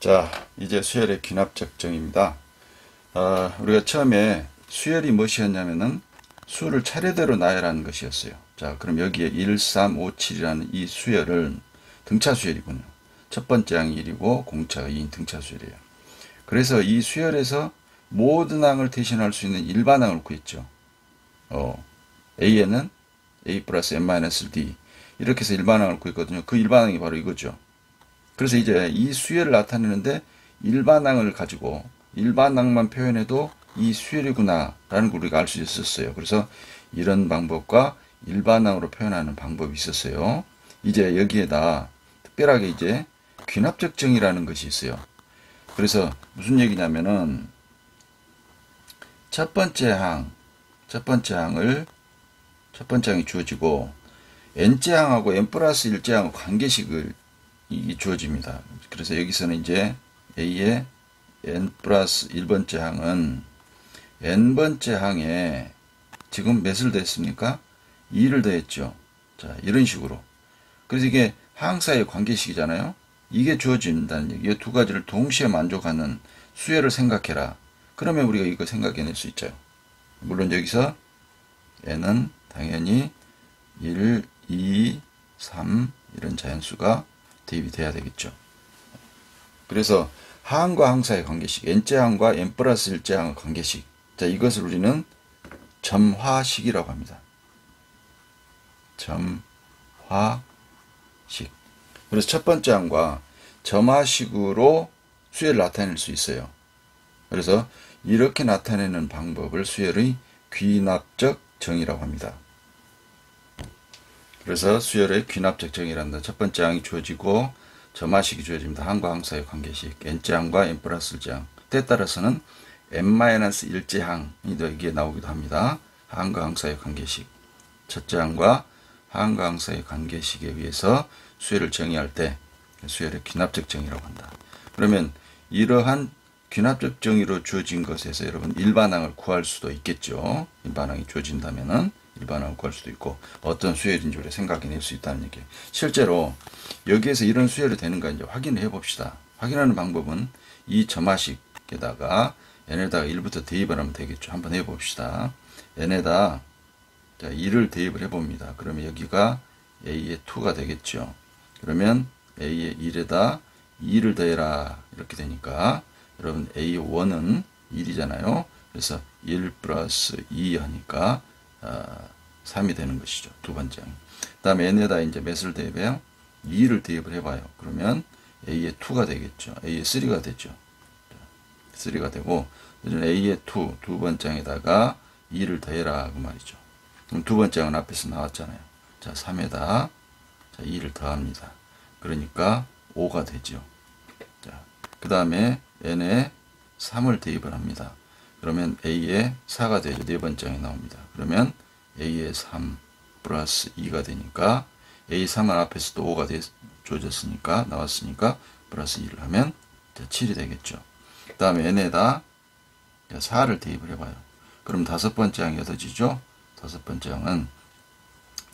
자, 이제 수열의 귀납적 정의입니다. 우리가 처음에 수열이 무엇이었냐면은 수를 차례대로 나열하는 것이었어요. 자, 그럼 여기에 1, 3, 5, 7이라는 이 수열을 등차 수열이군요. 첫 번째 항이 1이고 공차가 2인 등차 수열이에요. 그래서 이 수열에서 모든 항을 대신할 수 있는 일반항을 구했죠. A에는 A 플러스 n-D 이렇게 해서 일반항을 구했거든요. 그 일반항이 바로 이거죠. 그래서 이제 이 수열을 나타내는데 일반항을 가지고 일반항만 표현해도 이 수열이구나 라는 걸 우리가 알 수 있었어요. 그래서 이런 방법과 일반항으로 표현하는 방법이 있었어요. 이제 여기에다 특별하게 이제 귀납적 정의라는 것이 있어요. 그래서 무슨 얘기냐면은 첫 번째 항이 주어지고 n째 항하고 n 플러스 1째 항하고 관계식을 주어집니다. 그래서 여기서는 이제 A의 n 플러스 1번째 항은 n번째 항에 지금 몇을 더했습니까? 2를 더했죠. 자, 이런 식으로. 그래서 이게 항 사이의 관계식이잖아요. 이게 주어진다는 얘기. 이 두 가지를 동시에 만족하는 수열을 생각해라. 그러면 우리가 이거 생각해낼 수 있죠. 물론 여기서 n은 당연히 1, 2, 3 이런 자연수가 대입이 돼야 되겠죠. 그래서 항과 항 사이의 관계식, n째 항과 n 플러스 1째 항의 관계식. 자, 이것을 우리는 점화식이라고 합니다. 점화식. 그래서 첫 번째 항과 점화식으로 수열을 나타낼 수 있어요. 그래서 이렇게 나타내는 방법을 수열의 귀납적 정의라고 합니다. 그래서 수열의 귀납적 정의란다. 첫 번째 항이 주어지고 점화식이 주어집니다. 항과 항 사이의 관계식. n째 항과 n 플러스 1째 항. 때에 따라서는 n-1째 항이 여기에 나오기도 합니다. 항과 항 사이의 관계식. 첫째 항과 항과 항 사이의 관계식에 의해서 수열을 정의할 때 수열의 귀납적 정의라고 한다. 그러면 이러한 귀납적 정의로 주어진 것에서 여러분 일반항을 구할 수도 있겠죠. 일반항이 주어진다면은 일반항을 구할 수도 있고 어떤 수열인지 우리가 생각해낼 수 있다는 얘기예요. 실제로 여기에서 이런 수열이 되는가 이제 확인을 해봅시다. 확인하는 방법은 이 점화식에다가 n에다가 1부터 대입을 하면 되겠죠. 한번 해봅시다. n에다 2를 대입을 해봅니다. 그러면 여기가 a의 2가 되겠죠. 그러면 a의 1에다 2를 더해라 이렇게 되니까 여러분 A1은 1이잖아요. 그래서 1 플러스 2 하니까 3이 되는 것이죠. 두 번째. 그 다음에 n에다 이제 몇을 대입해요? 2를 대입을 해봐요. 그러면 a의 2가 되겠죠. a의 3가 되죠. 3가 되고 a의 2, 두 번째 항에다가 2를 더해라 그 말이죠. 그럼 두 번째 항은 앞에서 나왔잖아요. 자, 3에다 2를 더합니다. 그러니까 5가 되죠. 자, 그 다음에 n에 3을 대입을 합니다. 그러면 a의 4가 되죠. 네 번째 항에 나옵니다. 그러면 a의 3 플러스 2가 되니까 a3은 앞에서도 5가 주어졌으니까 나왔으니까 플러스 2를 하면 7이 되겠죠. 그 다음에 n에다 4를 대입을 해봐요. 그럼 다섯 번째 항이 얻어지죠. 다섯 번째 항은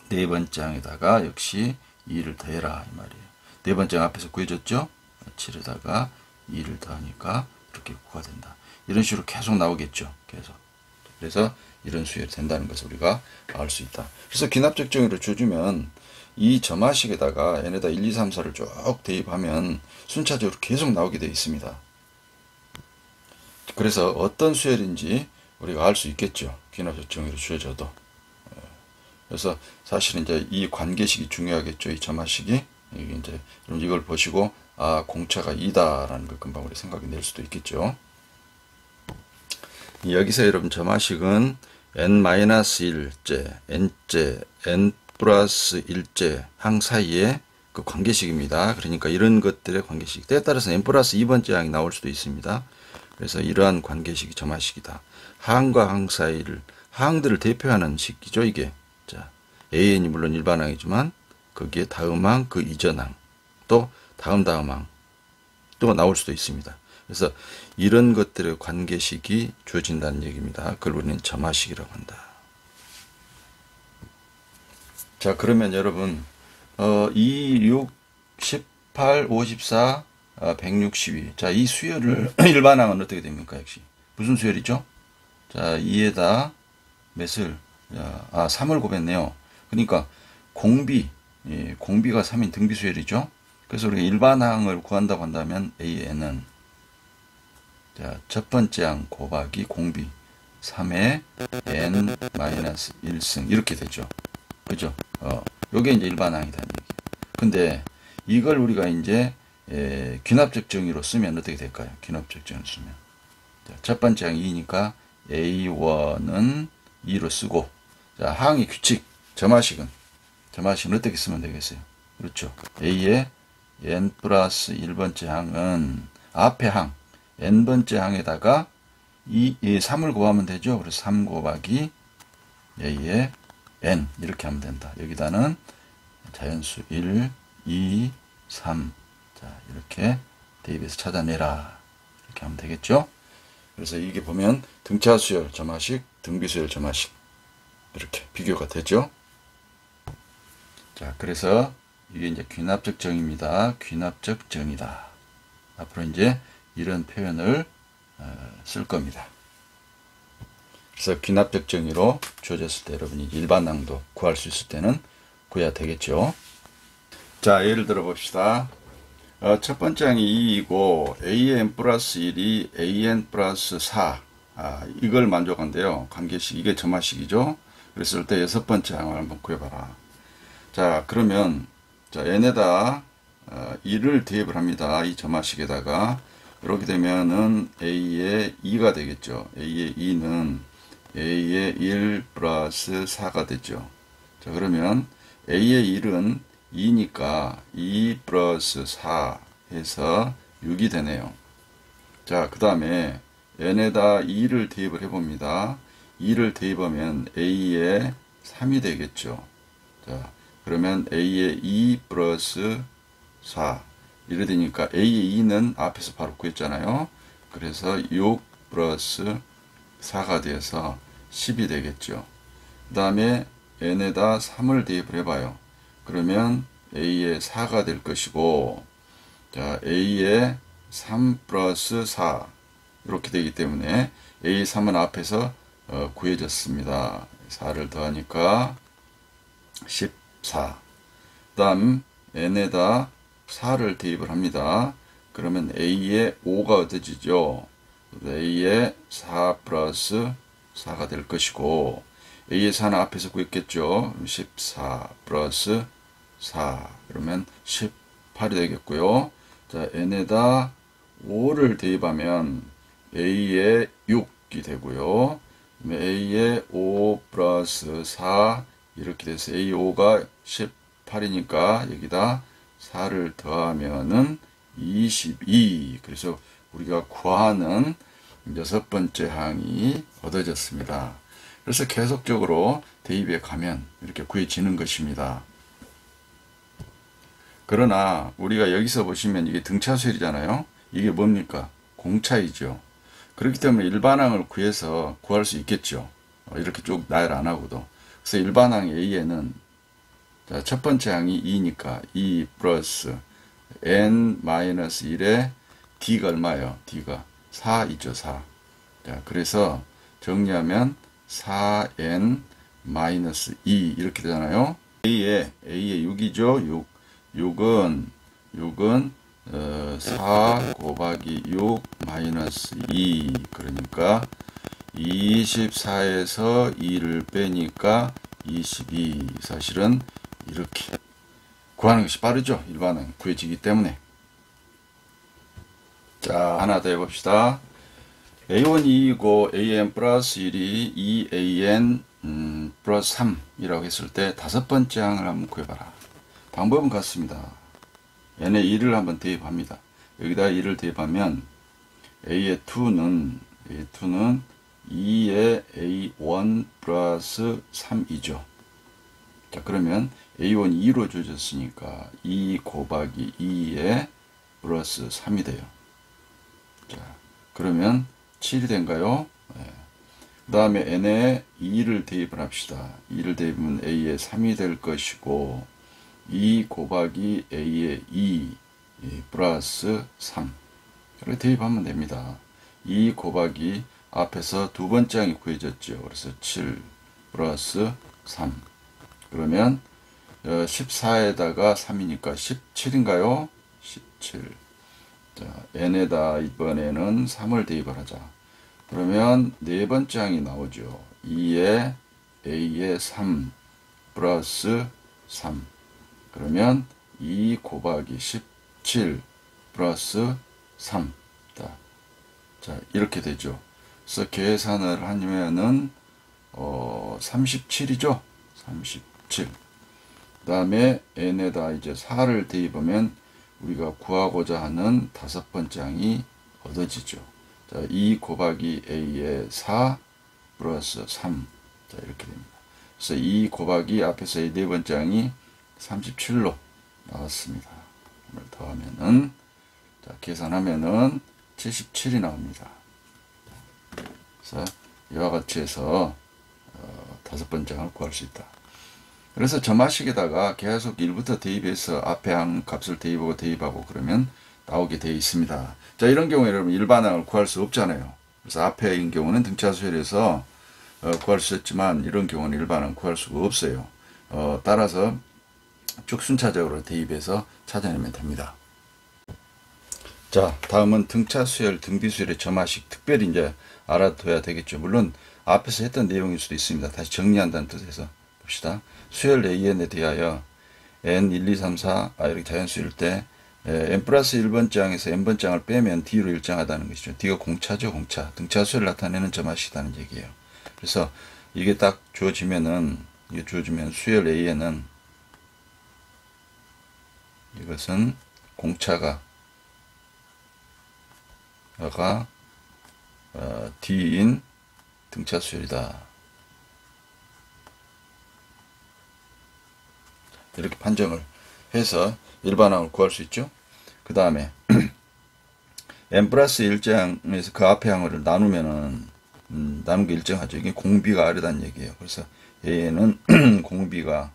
네 번째 항에다가 역시 2를 더해라 이 말이에요. 네 번째 항 앞에서 구해졌죠. 7에다가 2를 더하니까 이렇게 9가 된다. 이런 식으로 계속 나오겠죠. 계속. 그래서 이런 수열이 된다는 것을 우리가 알 수 있다. 그래서 귀납적 정의를 줘주면 이 점화식에다가 n에다 1, 2, 3, 4를 쭉 대입하면 순차적으로 계속 나오게 되어 있습니다. 그래서 어떤 수열인지 우리가 알 수 있겠죠. 귀납적 정의로 주어져도. 그래서 사실은 이제 이 관계식이 중요하겠죠. 이 점화식이. 이제 이걸 보시고 아, 공차가 2다라는 걸 금방 우리 생각이 낼 수도 있겠죠. 여기서 여러분 점화식은 n-1째, n째, n 플러스 1째 항 사이의 그 관계식입니다. 그러니까 이런 것들의 관계식. 때에 따라서 n 플러스 2번째 항이 나올 수도 있습니다. 그래서 이러한 관계식이 점화식이다. 항과 항 사이를, 항들을 대표하는 식이죠, 이게. 자, an이 물론 일반항이지만 거기에 다음 항, 그 이전 항, 또 다음 항 또 나올 수도 있습니다. 그래서 이런 것들의 관계식이 주어진다는 얘기입니다. 그걸 우리는 점화식이라고 한다. 자, 그러면 여러분 2, 6, 18, 54 162. 자, 이 수열을 일반항은 어떻게 됩니까? 역시 무슨 수열이죠? 자, 2에다 몇을 3을 곱했네요. 그러니까 공비, 공비가 3인 등비 수열이죠. 그래서 우리가 일반항을 구한다고 한다면 A에는 자, 첫 번째 항 곱하기 공비 3의 n-1승 이렇게 되죠. 그죠? 요게 이제 일반항이라는 얘기. 근데 이걸 우리가 이제 귀납적 정의로 쓰면 어떻게 될까요? 귀납적 정의로 쓰면 자, 첫 번째 항이 2니까 A1은 2로 쓰고 자, 항의 규칙 점화식은 어떻게 쓰면 되겠어요? 그렇죠. A의 n 플러스 1번째 항은 앞에 항 n번째 항에다가 3을 곱하면 되죠. 그래서 3 곱하기 A의 n 이렇게 하면 된다. 여기다는 자연수 1, 2, 3 자, 이렇게 대입해서 찾아내라. 이렇게 하면 되겠죠. 그래서 이게 보면 등차수열 점화식, 등비수열 점화식 이렇게 비교가 되죠. 자, 그래서 이게 이제 귀납적 정의입니다. 귀납적 정의다. 앞으로 이제 이런 표현을 쓸 겁니다. 그래서 귀납적 정의로 주어졌을 때 여러분이 일반항도 구할 수 있을 때는 구해야 되겠죠. 자, 예를 들어 봅시다. 첫 번째 항이 2이고 an 플러스 1이 an 플러스 4 이걸 만족한대요. 관계식 이게 점화식이죠. 그랬을 때 여섯 번째 항을 한번 구해봐라. 자, 그러면 자, n에다 2를 대입을 합니다. 이 점화식에다가 이렇게 되면은 a의 2가 되겠죠. a의 2는 a의 1 플러스 4가 되죠. 자, 그러면 a의 1은 2니까 2 플러스 4 해서 6이 되네요. 자, 그 다음에 n에다 2를 대입을 해봅니다. 2를 대입하면 a의 3이 되겠죠. 자, 그러면 a의 2 플러스 4 이래 되니까 a의 2는 앞에서 바로 구했잖아요. 그래서 6 플러스 4가 돼서 10이 되겠죠. 그 다음에 n에다 3을 대입을 해봐요. 그러면 a의 4가 될 것이고 자, a의 3 플러스 4 이렇게 되기 때문에 a의 3은 앞에서 구해졌습니다. 4를 더하니까 14. 그 다음 n에다 4를 대입을 합니다. 그러면 a의 5가 얻어지죠. a의 4 플러스 4가 될 것이고 a의 4는 앞에서 구했겠죠. 14 플러스 4 그러면 18이 되겠고요. 자, n에다 5를 대입하면 a의 6이 되고요. a의 5 플러스 4 이렇게 돼서 a의 5가 18이니까 여기다 4를 더하면은 22. 그래서 우리가 구하는 여섯 번째 항이 얻어졌습니다. 그래서 계속적으로 대입해 가면 이렇게 구해지는 것입니다. 그러나 우리가 여기서 보시면 이게 등차수열이잖아요. 이게 뭡니까? 공차이죠. 그렇기 때문에 일반항을 구해서 구할 수 있겠죠. 이렇게 쭉 나열 안 하고도. 그래서 일반항 A에는 자, 첫 번째 항이 2니까 2 플러스 n-1에 d가 얼마예요? d가 4이죠. 4. 자, 그래서 정리하면 4n-2 이렇게 되잖아요. A의 6이죠. 6은 4 곱하기 6 마이너스 2 그러니까 24에서 2를 빼니까 22 사실은 이렇게 구하는 것이 빠르죠. 일반은 구해지기 때문에. 자, 하나 더 해봅시다. A1 2이고 AN 플러스 1이 2AN 플러스 3이라고 했을 때 다섯 번째 항을 한번 구해봐라. 방법은 같습니다. n에 2를 한번 대입합니다. 여기다 2를 대입하면 a의 2는 2의 a1 플러스 3이죠. 자, 그러면 a1 2로 주어졌으니까 2 곱하기 2의 플러스 3이 돼요. 자, 그러면 7이 된가요? 네. 그 다음에 n에 2를 대입을 합시다. 2를 대입하면 a의 3이 될 것이고 2 곱하기 a의 2 2 플러스 3 이렇게 대입하면 됩니다. 2 곱하기 앞에서 두 번째 항이 구해졌죠. 그래서 7 플러스 3 그러면 14에다가 3이니까 17인가요? 17. 자, n에다 이번에는 3을 대입을 하자. 그러면 네 번째 항이 나오죠. 2에 a에 3 플러스 3 그러면 2 곱하기 17 플러스 3 자, 이렇게 되죠. 그래서 계산을 하면은 37이죠. 37. 그 다음에 n에다 이제 4를 대입하면 우리가 구하고자 하는 다섯 번째 항이 얻어지죠. 자, 2 곱하기 a에 4 플러스 3. 자, 이렇게 됩니다. 그래서 2 곱하기 앞에서 이 네 번째 항이 37로 나왔습니다. 이걸 더하면은, 자, 계산하면은 77이 나옵니다. 그래서 이와 같이 해서 다섯 번째 항을 구할 수 있다. 그래서 점화식에다가 계속 1부터 대입해서 앞에 항 값을 대입하고 그러면 나오게 되어 있습니다. 자, 이런 경우에 여러분 일반항을 구할 수 없잖아요. 그래서 앞에인 경우는 등차수열에서 구할 수 있지만 이런 경우는 일반항 구할 수가 없어요. 따라서 쭉 순차적으로 대입해서 찾아내면 됩니다. 자, 다음은 등차수열, 등비수열의 점화식 특별히 이제 알아둬야 되겠죠. 물론 앞에서 했던 내용일 수도 있습니다. 다시 정리한다는 뜻에서 봅시다. 수열 AN에 대하여 N 1, 2, 3, 4 이렇게 자연수일 때 N 플러스 1번째 항에서 N번째 항을 빼면 D로 일정하다는 것이죠. D가 공차죠, 공차. 등차수열을 나타내는 점화식이라는 얘기예요. 그래서 이게 딱 주어지면 수열 A에는 이것은 공차가 D인 등차수열이다. 이렇게 판정을 해서 일반항을 구할 수 있죠. 그 다음에 n 플러스 1제항에서 그 앞에 항을 나누면은 나눈 게 일정하죠. 이게 공비가 R이라는 얘기예요. 그래서 A에는 공비가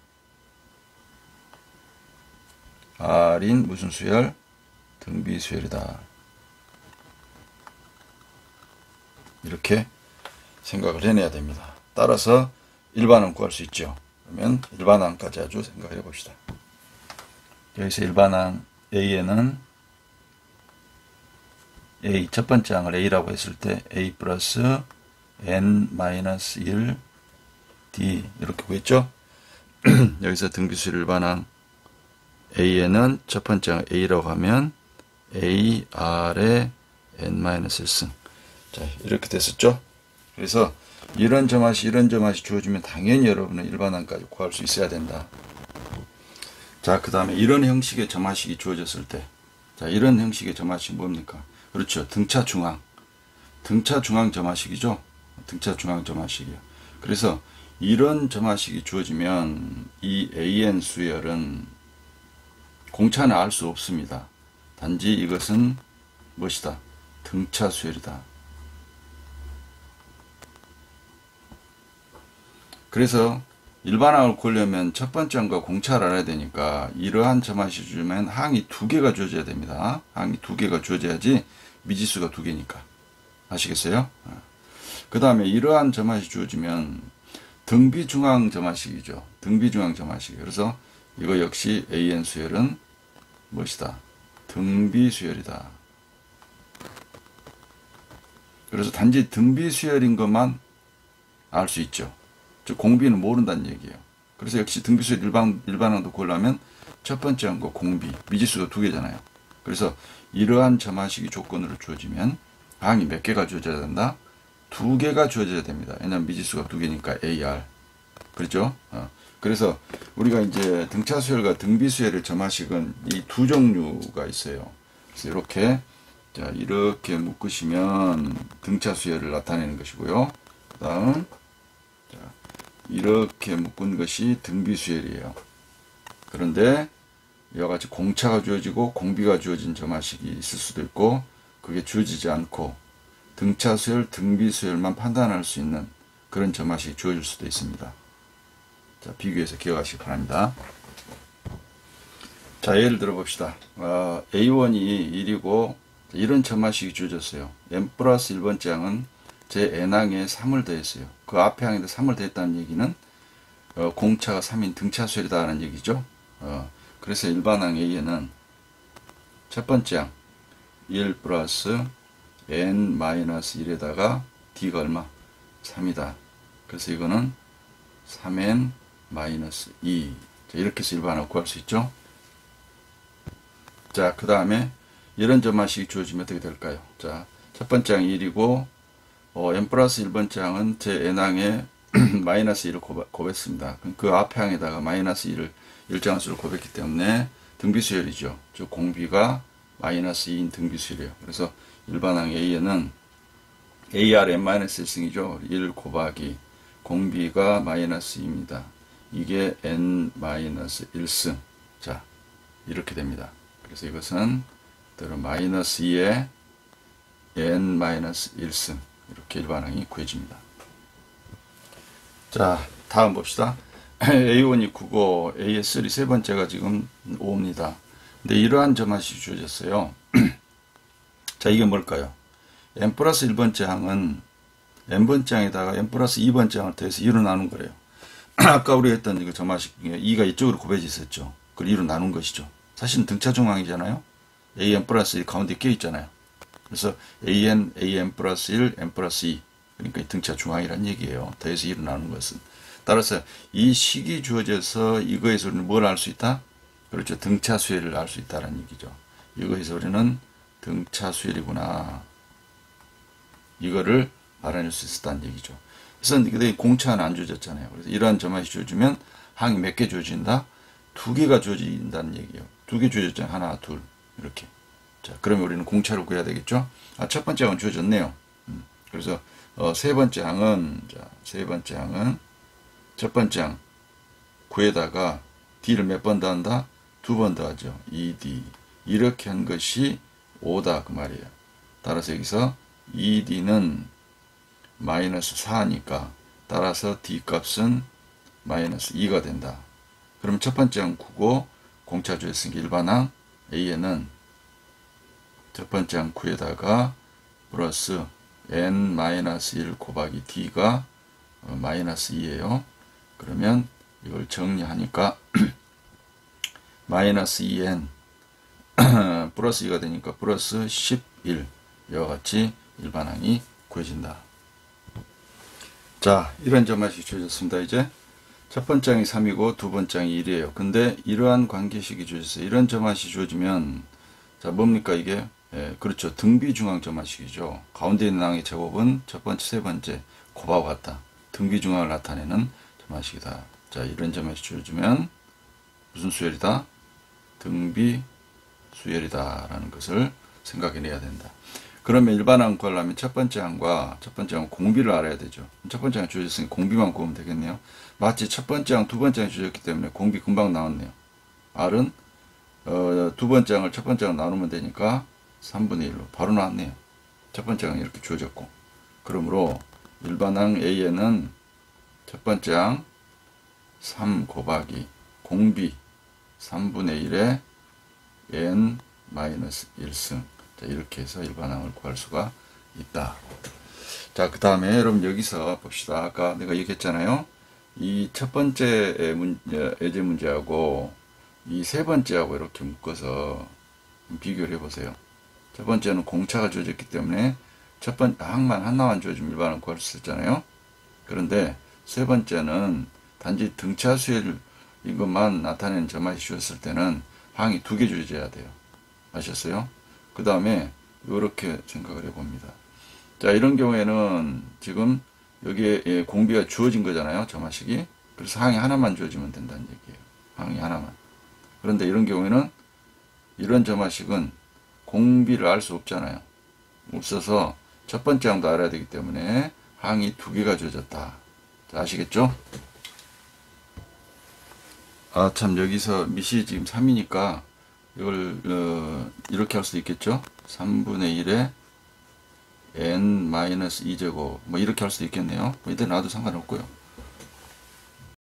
R인 무슨 수열? 등비수열이다. 이렇게 생각을 해내야 됩니다. 따라서 일반항 구할 수 있죠. 그러면 일반항까지 아주 생각해 봅시다. 여기서 일반항 A에는 A 첫 번째 항을 A라고 했을 때 A 플러스 N-1 D 이렇게 구했죠. 여기서 등비수열 일반항 A에는 첫 번째 항 A라고 하면 A R에 N-1승. 자, 이렇게 됐었죠. 그래서 이런 점화시 주어지면 당연히 여러분은 일반항까지 구할 수 있어야 된다. 자, 그 다음에 이런 형식의 점화식이 주어졌을 때, 자, 이런 형식의 점화식이 뭡니까? 그렇죠. 등차중앙 점화식이죠. 등차중앙 점화식이요. 그래서 이런 점화식이 주어지면 이 AN 수열은 공차는 알 수 없습니다. 단지 이것은 무엇이다? 등차 수열이다. 그래서 일반항을 구하려면 첫 번째 항과 공차를 알아야 되니까 이러한 점화식 주면 항이 두 개가 주어져야 됩니다. 항이 두 개가 주어져야지 미지수가 두 개니까. 아시겠어요? 그 다음에 이러한 점화식 주어지면 등비중앙 점화식이죠. 등비중앙 점화식. 그래서 이거 역시 AN 수열은 무엇이다? 등비수열이다. 그래서 단지 등비수열인 것만 알 수 있죠. 즉 공비는 모른다는 얘기예요. 그래서 역시 등비수열 일반항도 구하려면 첫 번째 항과 공비, 미지수가 두 개잖아요. 그래서 이러한 점화식이 조건으로 주어지면 항이 몇 개가 주어져야 된다? 두 개가 주어져야 됩니다. 왜냐하면 미지수가 두 개니까 AR. 그렇죠? 그래서 우리가 이제 등차수열과 등비수열의 점화식은 이 두 종류가 있어요. 그래서 이렇게 묶으시면 등차수열을 나타내는 것이고요. 그 다음 이렇게 묶은 것이 등비수열이에요. 그런데 이와 같이 공차가 주어지고 공비가 주어진 점화식이 있을 수도 있고 그게 주어지지 않고 등차수열, 등비수열만 판단할 수 있는 그런 점화식이 주어질 수도 있습니다. 자, 비교해서 기억하시기 바랍니다. 자, 예를 들어 봅시다. A1이 1이고 이런 점화식이 주어졌어요. n 플러스 1번째 항은 제 n항에 3을 더했어요. 그 앞에 항에도 3을 더했다는 얘기는 공차가 3인 등차수열이다라는 얘기죠. 그래서 일반항 A에는 첫 번째 항 1 플러스 n 마이너스 1에다가 d가 얼마? 3이다. 그래서 이거는 3n 마이너스 2. 자, 이렇게 해서 일반항을 구할 수 있죠. 자, 그 다음에 이런 점화식이 주어지면 어떻게 될까요? 자, 첫 번째 항이 1이고 n 플러스 1번째 항은 제 n항에 마이너스 1을 곱했습니다. 그 앞에 항에다가 마이너스 1을 일정한 수를 곱했기 때문에 등비수열이죠. 즉 공비가 마이너스 2인 등비수열이에요. 그래서 일반항 A에는 AR n-1승이죠. 1 곱하기 공비가 마이너스 2입니다. 이게 n-1승. 자, 이렇게 됩니다. 그래서 이것은 마이너스 2의 n-1승. 이렇게 일반항이 구해집니다. 자, 다음 봅시다. A1이 9고 AS3 세 번째가 지금 5입니다. 근데 이러한 점화식이 주어졌어요. 자, 이게 뭘까요? n 플러스 1번째 항은 n번째 항에다가 n 플러스 2번째 항을 더해서 2로 나눈 거래요. 아까 우리 했던 이거 점화식 중에 2가 이쪽으로 곱해져 있었죠. 그걸 2로 나눈 것이죠. 사실은 등차중항이잖아요. an 플러스 1 가운데 껴 있잖아요. 그래서 an 플러스 1, n 플러스 2. 그러니까 등차중항이란 얘기예요. 더해서 2로 나눈 것은. 따라서 이 식이 주어져서 이거에서 우리는 뭘 알 수 있다? 그렇죠. 등차수열을 알 수 있다는 얘기죠. 이거에서 우리는 등차수열이구나. 이거를 알아낼 수 있었다는 얘기죠. 그래서 공차는 안 주어졌잖아요. 그래서 이러한 점화식이 주어지면 항이 몇 개 주어진다? 2개가 주어진다는 얘기예요. 2개 주어졌잖아요. 하나, 둘. 이렇게. 자, 그러면 우리는 공차를 구해야 되겠죠? 첫 번째 항은 주어졌네요. 그래서 세 번째 항은 첫 번째 항 9에다가 d를 몇 번 더한다? 2번 더하죠. 2d. 이렇게 한 것이 5다 그 말이에요. 따라서 여기서 2d는 마이너스 4니까 따라서 d 값은 마이너스 2가 된다. 그럼 첫 번째 항 9고 공차 주었으니까 일반항 A에는 첫 번째 항 9에다가 플러스 n-1 곱하기 d가 마이너스 2예요. 그러면 이걸 정리하니까 마이너스 2n 플러스 2가 되니까 플러스 11 이와 같이 일반항이 구해진다. 자, 이런 점화식이 주어졌습니다. 이제 첫 번째 항이 3이고 두 번째 항이 1이에요. 근데 이러한 관계식이 주어졌어요. 이런 점화식이 주어지면 자, 뭡니까 이게? 그렇죠. 등비중항 점화식이죠. 가운데 있는 항의 제곱은 첫 번째, 세 번째 곱하고 같다. 등비중항을 나타내는 점화식이다. 자, 이런 점화식이 주어지면 무슨 수열이다? 등비수열이다 라는 것을 생각해내야 된다. 그러면 일반항 구하려면 첫 번째 항과 첫 번째 항 공비를 알아야 되죠. 첫 번째 항 주어졌으니 공비만 구하면 되겠네요. 마치 첫 번째 항, 두 번째 항이 주어졌기 때문에 공비 금방 나왔네요. R은 두 번째 항을 첫 번째 항 나누면 되니까 3분의 1로 바로 나왔네요. 첫 번째 항이 이렇게 주어졌고, 그러므로 일반항 A에는 첫 번째 항 3 곱하기 공비 3분의 1에 n-1승. 자, 이렇게 해서 일반항을 구할 수가 있다. 자, 그 다음에 여러분 여기서 봅시다. 아까 내가 얘기했잖아요. 이 첫 번째 예제 문제하고 이 세 번째하고 이렇게 묶어서 비교를 해보세요. 첫 번째는 공차가 주어졌기 때문에 첫 번째 항만 하나만 주어지면 일반항을 구할 수 있잖아요. 그런데 세 번째는 단지 등차수열 이것만 나타내는 점화식이 주었을 때는 항이 2개 주어져야 돼요. 아셨어요? 그 다음에 이렇게 생각을 해봅니다. 자, 이런 경우에는 지금 여기에 공비가 주어진 거잖아요. 점화식이. 그래서 항이 하나만 주어지면 된다는 얘기예요. 항이 하나만. 그런데 이런 경우에는 이런 점화식은 공비를 알 수 없잖아요. 없어서 첫 번째 항도 알아야 되기 때문에 항이 2개가 주어졌다. 자, 아시겠죠? 아, 참, 여기서 밑이 지금 3이니까 이걸 이렇게 할 수도 있겠죠? 3분의 1에 n-2제곱 뭐 이렇게 할 수도 있겠네요. 뭐 이때 놔도 상관없고요.